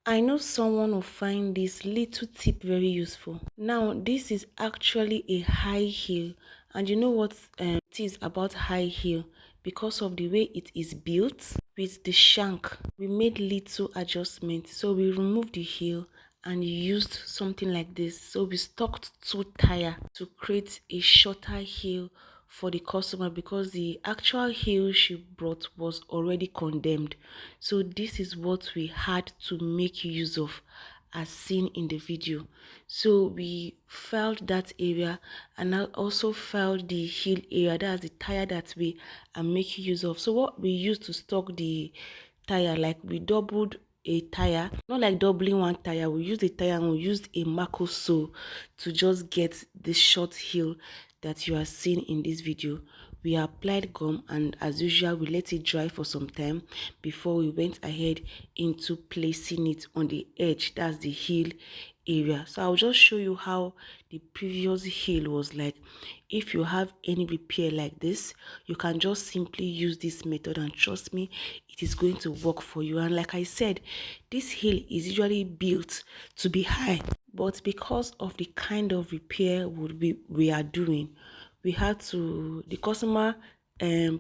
I know someone will find this little tip very useful. Now, this is actually a high heel, and you know what it is about high heel? Because of the way it is built with the shank, we made little adjustments. So we removed the heel and used something like this. So we stocked two tire to create a shorter heel for the customer because the actual heel she brought was already condemned. So this is what we had to make use of as seen in the video. So we filed that area, and I also filed the heel area, that's the tire that we are making use of. So what we used to stock the tire, like we doubled a tire, not like doubling one tire, we used a tire and we used a Marco sole to just get the short heel that you are seeing in this video. We applied gum, and as usual we let it dry for some time before we went ahead into placing it on the edge, that's the heel area. So I'll just show you how the previous heel was like. If you have any repair like this, you can just simply use this method, and trust me, it is going to work for you. And like I said, this heel is usually built to be high, but because of the kind of repair we are doing, we had to, the customer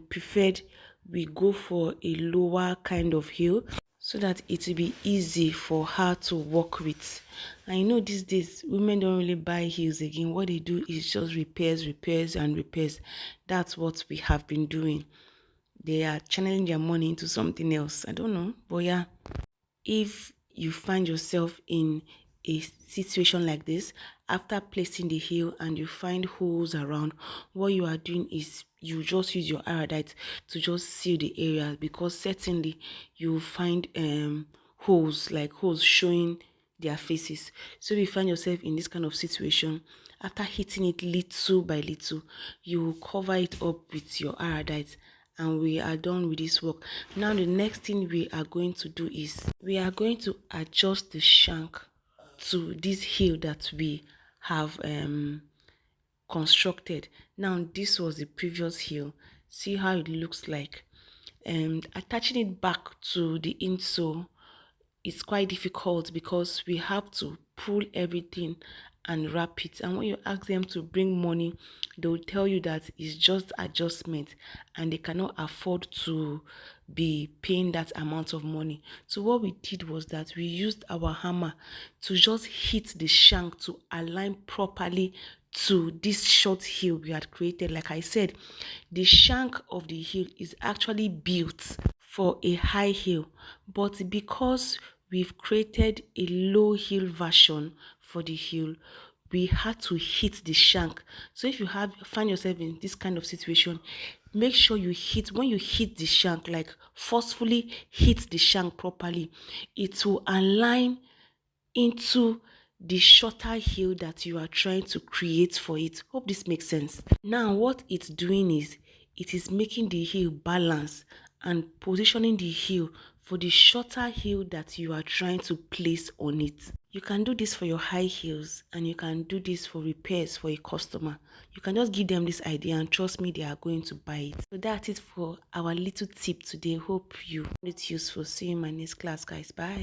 preferred we go for a lower kind of heel so that it will be easy for her to work with. I know these days women don't really buy heels again. What they do is just repairs and repairs. That's what we have been doing. They are channeling their money into something else. I don't know, but yeah, if you find yourself in a situation like this, after placing the heel and you find holes around, what you are doing is you just use your iodide to just seal the area, because certainly you find holes, like holes showing their faces. So if you find yourself in this kind of situation, after hitting it little by little, you cover it up with your iodide, and we are done with this work. Now the next thing we are going to do is we are going to adjust the shank to this heel that we have constructed. Now this was the previous heel. See how it looks like. And attaching it back to the insole is quite difficult because we have to pull everything and wrap it. And when you ask them to bring money, they will tell you that it's just adjustment and they cannot afford to be paying that amount of money. So what we did was that we used our hammer to just hit the shank to align properly to this short heel we had created. Like I said, the shank of the heel is actually built for a high heel, but because we've created a low heel version for the heel, we had to hit the shank. So if you find yourself in this kind of situation, make sure you hit, when you hit the shank, like forcefully hit the shank properly, it will align into the shorter heel that you are trying to create for it. Hope this makes sense. Now what it's doing is it is making the heel balance and positioning the heel for the shorter heel that you are trying to place on it. You can do this for your high heels, and you can do this for repairs for a customer. You can just give them this idea and trust me, they are going to buy it. So that's it for our little tip today. Hope you found it useful. See you in my next class, guys. Bye.